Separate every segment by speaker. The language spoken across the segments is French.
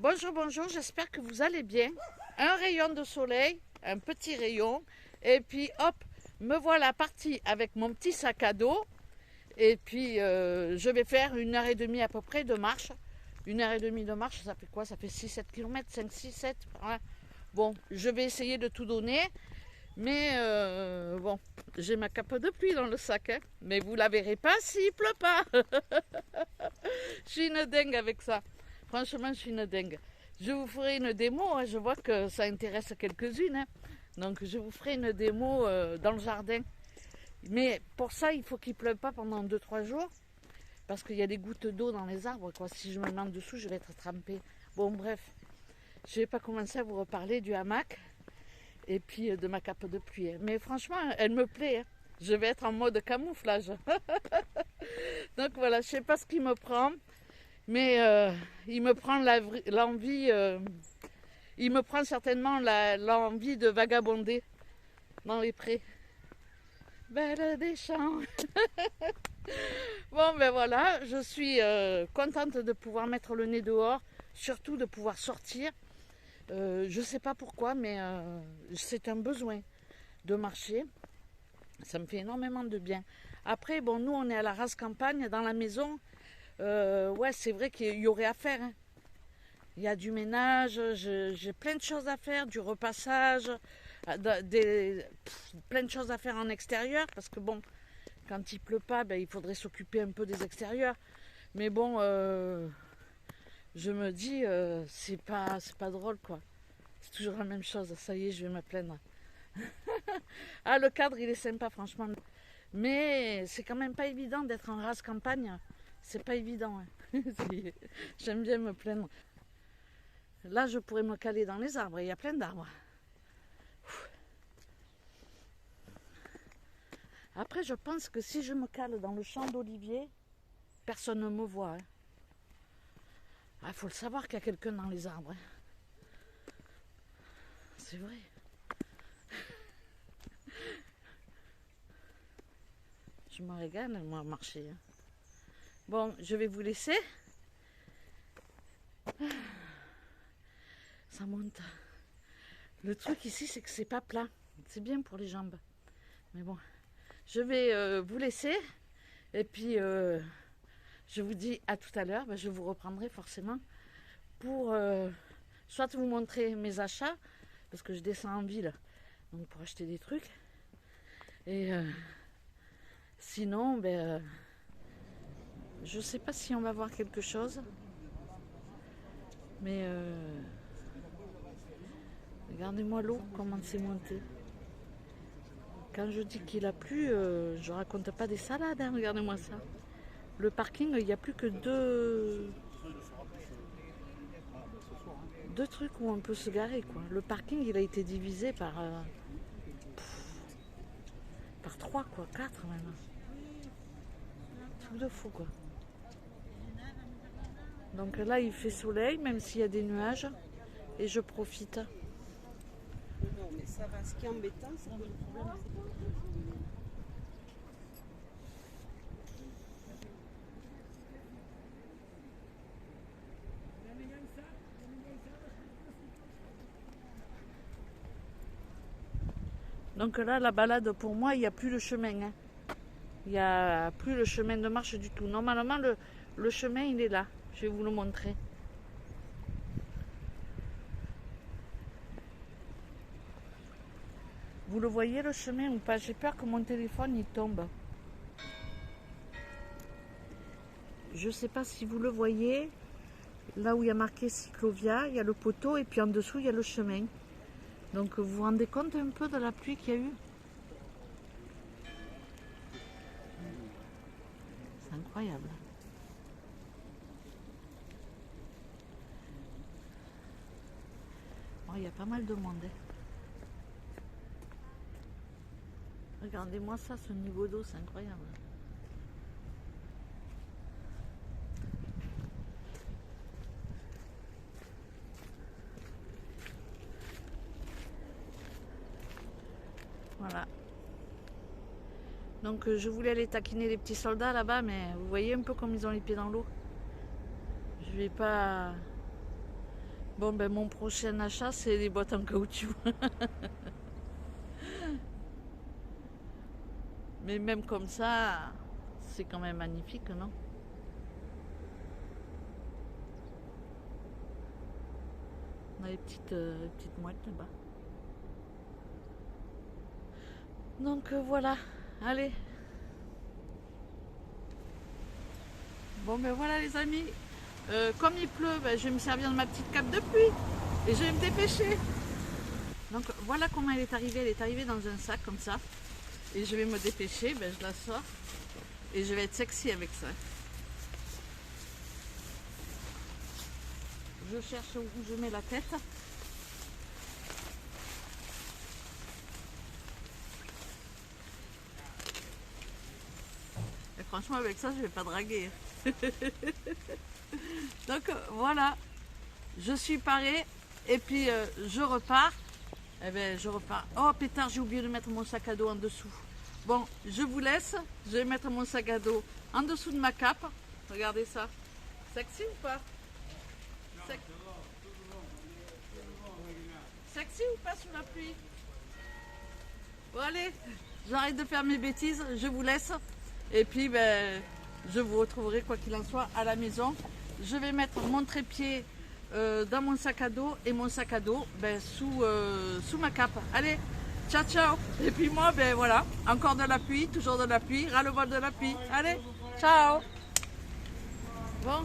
Speaker 1: Bonjour, bonjour, j'espère que vous allez bien. Un rayon de soleil, un petit rayon, et puis hop, me voilà partie avec mon petit sac à dos, et puis je vais faire 1 h 30 à peu près de marche. 1 h 30 de marche, ça fait quoi? Ça fait 6-7 km, 5, 6, 7. Voilà. Bon, je vais essayer de tout donner, mais bon, j'ai ma cape de pluie dans le sac, hein, mais vous la verrez pas s'il pleut pas. Je suis une dingue avec ça. Franchement, je suis une dingue. Je vous ferai une démo, hein. Je vois que ça intéresse quelques-unes, hein. Donc je vous ferai une démo dans le jardin. Mais pour ça, il faut qu'il ne pleuve pas pendant 2-3 jours. Parce qu'il y a des gouttes d'eau dans les arbres, quoi. Si je me mets en dessous, je vais être trempée. Bon, bref. Je ne vais pas commencer à vous reparler du hamac. Et puis de ma cape de pluie, hein. Mais franchement, elle me plaît, hein. Je vais être en mode camouflage. Donc voilà, je ne sais pas ce qui me prend. Mais il me prend l'envie, il me prend certainement l'envie de vagabonder dans les prés. Belle des champs. Bon, ben voilà, je suis contente de pouvoir mettre le nez dehors, surtout de pouvoir sortir. Je ne sais pas pourquoi, mais c'est un besoin de marcher. Ça me fait énormément de bien. Après, bon, nous, on est à la rase campagne, dans la maison. Ouais, c'est vrai qu'il y aurait à faire, hein. Il y a du ménage, j'ai plein de choses à faire, du repassage, plein de choses à faire en extérieur, parce que bon, quand il pleut pas, ben, il faudrait s'occuper un peu des extérieurs. Mais bon, je me dis, c'est pas drôle, quoi. C'est toujours la même chose, ça y est, je vais me plaindre. Ah, le cadre, il est sympa, franchement. Mais c'est quand même pas évident d'être en rase campagne. C'est pas évident, hein. J'aime bien me plaindre. Là, je pourrais me caler dans les arbres. Il y a plein d'arbres. Après, je pense que si je me cale dans le champ d'olivier, personne ne me voit, hein. Ah, faut le savoir qu'il y a quelqu'un dans les arbres, hein. C'est vrai. Je me régale, moi, à marcher, hein. Bon, je vais vous laisser. Ça monte. Le truc ici, c'est que c'est pas plat. C'est bien pour les jambes. Mais bon, je vais vous laisser. Et puis, je vous dis à tout à l'heure. Ben, je vous reprendrai forcément pour soit vous montrer mes achats, parce que je descends en ville, donc pour acheter des trucs. Et sinon, ben, je sais pas si on va voir quelque chose. Mais regardez-moi l'eau, comment c'est monté. Quand je dis qu'il a plu, je raconte pas des salades, hein, regardez-moi ça. Le parking, il n'y a plus que deux trucs où on peut se garer, quoi. Le parking, il a été divisé par 3, quoi, 4 même. Truc de fou, quoi. Donc là, il fait soleil, même s'il y a des nuages, et je profite.
Speaker 2: Non, mais ça va. Ce qui est embêtant, c'est que le problème,
Speaker 1: Donc là, la balade, pour moi, il n'y a plus le chemin, hein. Il n'y a plus le chemin de marche du tout. Normalement, le chemin, il est là. Je vais vous le montrer. Vous le voyez, le chemin, ou pas? J'ai peur que mon téléphone, il tombe. Je ne sais pas si vous le voyez. Là où il y a marqué Cyclovia, il y a le poteau, et puis en dessous, il y a le chemin. Donc, vous vous rendez compte un peu de la pluie qu'il y a eu? C'est incroyable. Bon, il y a pas mal de monde, hein. Regardez-moi ça, ce niveau d'eau, c'est incroyable. Voilà. Donc je voulais aller taquiner les petits soldats là-bas, mais vous voyez un peu comme ils ont les pieds dans l'eau. Je vais pas Bon, ben mon prochain achat, c'est les boîtes en caoutchouc. Mais même comme ça, c'est quand même magnifique, non? On a les petites mouettes là-bas. Donc voilà, allez. Bon ben voilà les amis, comme il pleut, ben, je vais me servir de ma petite cape de pluie et je vais me dépêcher. Donc voilà comment elle est arrivée dans un sac comme ça. Et je vais me dépêcher, ben, je la sors et je vais être sexy avec ça. Je cherche où je mets la tête. Et franchement avec ça je vais pas draguer. Donc voilà, je suis parée et puis je repars. Eh bien je repars. Oh pétard, j'ai oublié de mettre mon sac à dos en dessous. Bon, je vous laisse, je vais mettre mon sac à dos en dessous de ma cape. Regardez ça. Sexy ou pas? Sexy ou pas sous la pluie? Bon allez, j'arrête de faire mes bêtises, je vous laisse. Et puis ben, je vous retrouverai quoi qu'il en soit à la maison. Je vais mettre mon trépied dans mon sac à dos et mon sac à dos ben, sous ma cape. Allez, ciao ciao. Et puis moi ben voilà, encore de la pluie, toujours de la pluie, ras-le-bol de la pluie. Allez, ciao. Bon,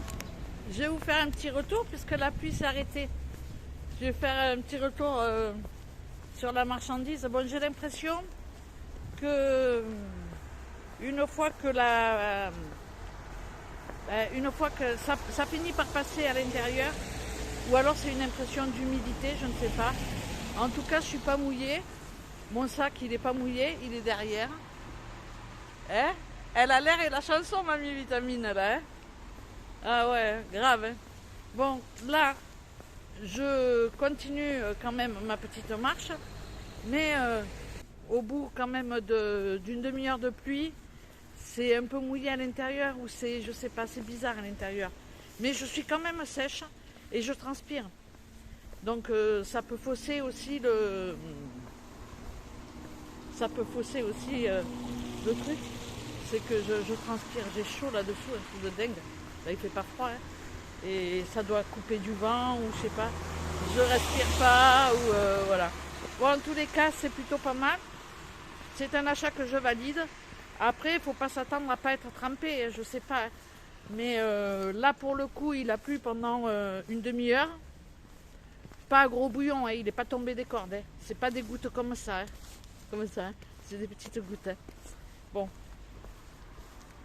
Speaker 1: je vais vous faire un petit retour puisque la pluie s'est arrêtée. Je vais faire un petit retour sur la marchandise. Bon, j'ai l'impression que une fois que ça finit par passer à l'intérieur, ou alors c'est une impression d'humidité, je ne sais pas. En tout cas, je suis pas mouillée. Mon sac, il n'est pas mouillé, il est derrière. Hein? Elle a l'air et la chanson, mamie Vitamine, là. Hein? Ah ouais, grave. Hein? Bon, là, je continue quand même ma petite marche, mais au bout quand même d'une demi-heure de pluie, c'est un peu mouillé à l'intérieur ou c'est, je sais pas, c'est bizarre à l'intérieur. Mais je suis quand même sèche et je transpire. Donc ça peut fausser aussi le truc. C'est que je transpire, j'ai chaud là-dessous, un truc de dingue. Là il fait pas froid, hein. Et ça doit couper du vent ou je sais pas. Je respire pas ou voilà. Bon, en tous les cas, c'est plutôt pas mal. C'est un achat que je valide. Après, il faut pas s'attendre à pas être trempé, je sais pas. Mais là, pour le coup, il a plu pendant une demi-heure. Pas un gros bouillon, hein, il n'est pas tombé des cordes. Hein. C'est pas des gouttes comme ça. Hein. Comme ça, hein. C'est des petites gouttes. Hein. Bon.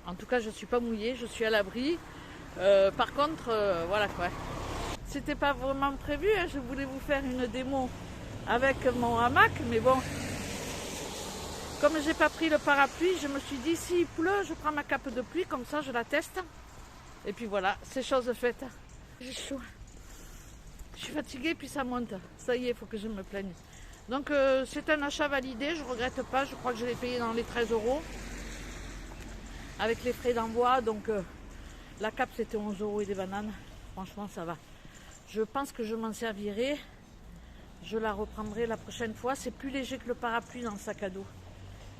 Speaker 1: En tout cas, je suis pas mouillée, je suis à l'abri. Par contre, voilà quoi. C'était pas vraiment prévu, hein. Je voulais vous faire une démo avec mon hamac, mais bon. Comme j'ai pas pris le parapluie, je me suis dit s'il pleut, je prends ma cape de pluie, comme ça je la teste. Et puis voilà, c'est chose faite. J'ai chaud. Je suis fatiguée puis ça monte. Ça y est, il faut que je me plaigne. Donc c'est un achat validé, je regrette pas, je crois que je l'ai payé dans les 13 € avec les frais d'envoi, donc la cape c'était 11 € et des bananes. Franchement ça va. Je pense que je m'en servirai. Je la reprendrai la prochaine fois. C'est plus léger que le parapluie dans le sac à dos.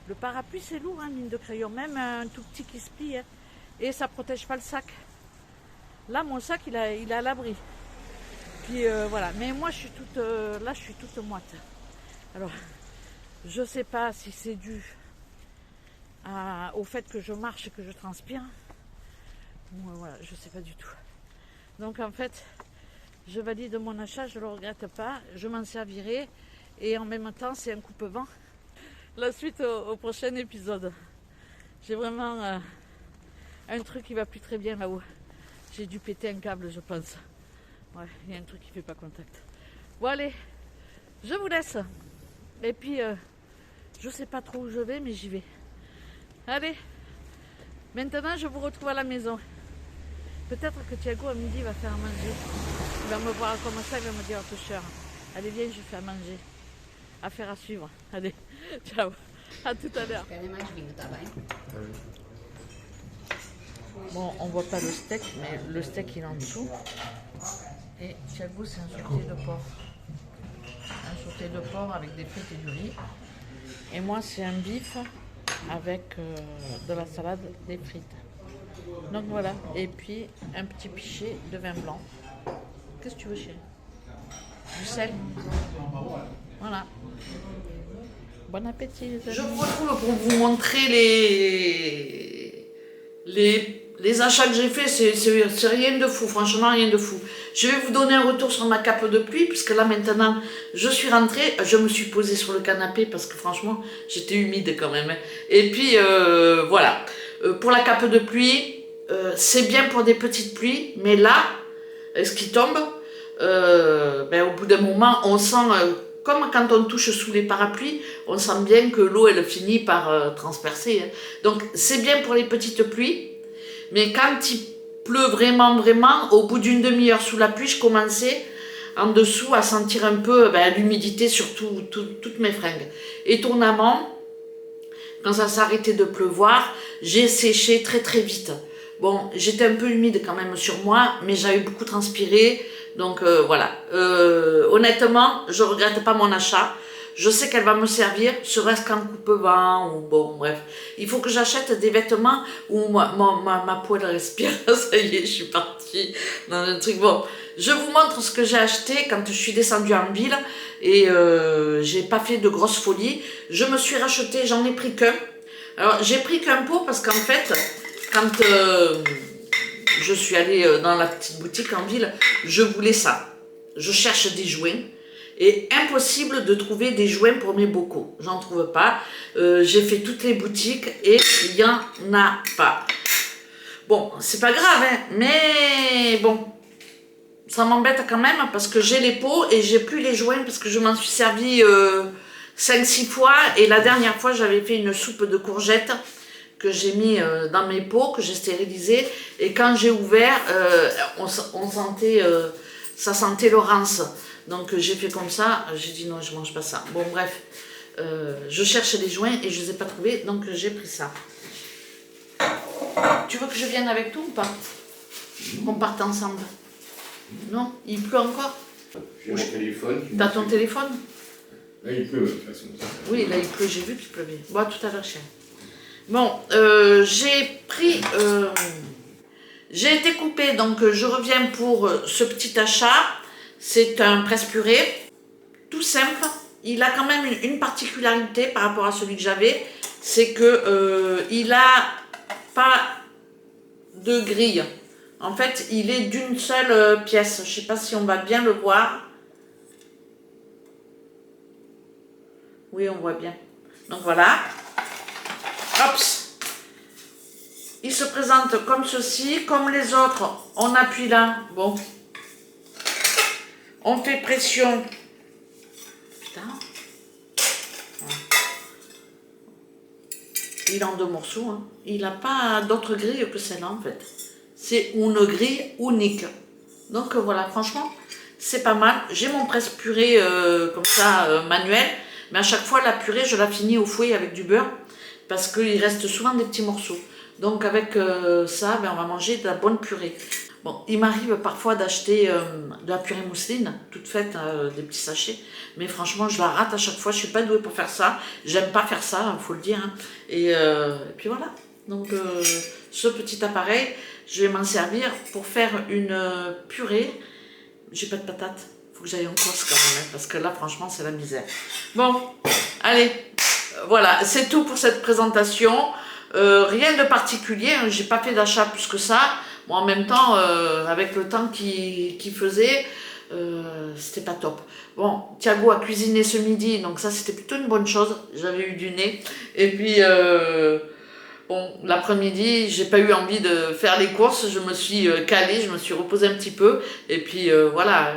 Speaker 1: Le parapluie c'est lourd, hein, mine de crayon, même un tout petit qui se plie. Hein, et ça protège pas le sac. Là mon sac il est à l'abri. Puis voilà. Mais moi je suis toute là je suis toute moite. Alors je sais pas si c'est dû au fait que je marche et que je transpire. Moi, voilà, je sais pas du tout. Donc en fait, je valide mon achat, je le regrette pas, je m'en servirai et en même temps c'est un coupe-vent. La suite au prochain épisode. J'ai vraiment un truc qui va plus très bien là-haut. J'ai dû péter un câble, je pense. Ouais, il y a un truc qui fait pas contact. Bon allez, je vous laisse. Et puis, je sais pas trop où je vais, mais j'y vais. Allez, maintenant je vous retrouve à la maison. Peut-être que Thiago à midi va faire à manger. Il va me voir comme ça, il va me dire oh, pêcheur. Allez viens, je fais à manger. Affaire à suivre. Allez, ciao. À tout à l'heure. Bon, on voit pas le steak, mais le steak il est en dessous. Et Thiago, c'est un sauté de porc. Un sauté de porc avec des frites et du riz. Et moi, c'est un bif avec de la salade, des frites. Donc voilà. Et puis, un petit pichet de vin blanc. Qu'est-ce que tu veux, chérie? Du sel. Voilà. Bon appétit, les amis. Je vous retrouve pour vous montrer les achats que j'ai faits. C'est rien de fou, franchement, rien de fou. Je vais vous donner un retour sur ma cape de pluie, puisque là, maintenant, je suis rentrée. Je me suis posée sur le canapé, parce que franchement, j'étais humide quand même. Et puis, voilà. Pour la cape de pluie, c'est bien pour des petites pluies, mais là, ce qui tombe, au bout d'un moment, on sent... comme quand on touche sous les parapluies, on sent bien que l'eau, elle finit par transpercer. Hein. Donc, c'est bien pour les petites pluies. Mais quand il pleut vraiment, vraiment, au bout d'une demi-heure sous la pluie, je commençais en dessous à sentir un peu l'humidité sur toutes mes fringues. Étonnamment, quand ça s'arrêtait de pleuvoir, j'ai séché très très vite. Bon, j'étais un peu humide quand même sur moi, mais j'avais beaucoup transpiré. Donc voilà, honnêtement, je ne regrette pas mon achat. Je sais qu'elle va me servir, serait-ce qu'en coupe-vent ou bon, bref. Il faut que j'achète des vêtements où ma peau elle respire. Ça y est, je suis partie dans un truc. Bon, je vous montre ce que j'ai acheté quand je suis descendue en ville et j'ai pas fait de grosses folies. Je me suis racheté, j'en ai pris qu'un. Alors, j'ai pris qu'un pot parce qu'en fait, quand... je suis allée dans la petite boutique en ville, je voulais ça. Je cherche des joints et impossible de trouver des joints pour mes bocaux. J'en trouve pas. J'ai fait toutes les boutiques et il n'y en a pas. Bon, c'est pas grave, hein, mais bon, ça m'embête quand même parce que j'ai les pots et j'ai plus les joints parce que je m'en suis servi 5-6 fois et la dernière fois j'avais fait une soupe de courgettes que j'ai mis dans mes pots, que j'ai stérilisé, et quand j'ai ouvert, on sentait, ça sentait l'orance. Donc j'ai fait comme ça, j'ai dit non, je mange pas ça. Bon bref, je cherche les joints et je les ai pas trouvés, donc j'ai pris ça. Tu veux que je vienne avec toi ou pas? Qu'on parte ensemble? Non? Il pleut encore?
Speaker 3: J'ai mon téléphone.
Speaker 1: T'as ton téléphone?
Speaker 3: Là il pleut de toute façon.
Speaker 1: Oui, là il pleut, j'ai vu qu'il pleuvait. Bon, à tout à l'heure, chien. Bon, j'ai pris... j'ai été coupée, donc je reviens pour ce petit achat. C'est un presse-purée, tout simple. Il a quand même une particularité par rapport à celui que j'avais, c'est que il a pas de grille. En fait, il est d'une seule pièce. Je sais pas si on va bien le voir. Oui, on voit bien. Donc voilà. Hop. Il se présente comme ceci, comme les autres. On appuie là. Bon. On fait pression. Putain. Il est en 2 morceaux. Hein. Il n'a pas d'autre grille que celle-là en fait. C'est une grille unique. Donc voilà, franchement, c'est pas mal. J'ai mon presse-purée comme ça, manuel. Mais à chaque fois, la purée, je la finis au fouet avec du beurre. Parce qu'il reste souvent des petits morceaux. Donc avec ça, on va manger de la bonne purée. Bon, il m'arrive parfois d'acheter de la purée mousseline, toute faite, des petits sachets. Mais franchement, je la rate à chaque fois. Je suis pas douée pour faire ça. J'aime pas faire ça, il faut le dire. Hein. Et puis voilà. Donc ce petit appareil, je vais m'en servir pour faire une purée. J'ai pas de patates. Faut que j'aille en Corse quand même, hein, parce que là, franchement, c'est la misère. Bon, allez. Voilà, c'est tout pour cette présentation. Rien de particulier, hein, j'ai pas fait d'achat plus que ça. Bon, en même temps, avec le temps qu'il faisait, c'était pas top. Bon, Thiago a cuisiné ce midi, donc ça c'était plutôt une bonne chose. J'avais eu du nez. Et puis, bon, l'après-midi, j'ai pas eu envie de faire les courses. Je me suis calée, je me suis reposée un petit peu. Et puis voilà,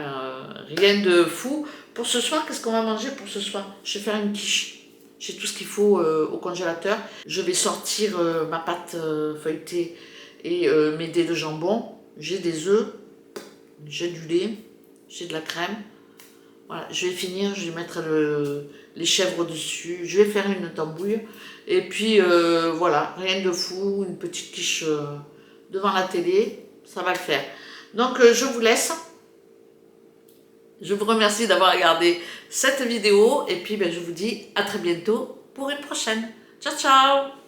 Speaker 1: rien de fou. Pour ce soir, qu'est-ce qu'on va manger pour ce soir? Je vais faire une quiche. J'ai tout ce qu'il faut au congélateur. Je vais sortir ma pâte feuilletée et mes dés de jambon. J'ai des œufs, j'ai du lait, j'ai de la crème. Voilà, je vais finir, je vais mettre les chèvres dessus. Je vais faire une tambouille. Et puis voilà, rien de fou, une petite quiche devant la télé. Ça va le faire. Donc je vous laisse. Je vous remercie d'avoir regardé cette vidéo et puis ben, je vous dis à très bientôt pour une prochaine. Ciao, ciao!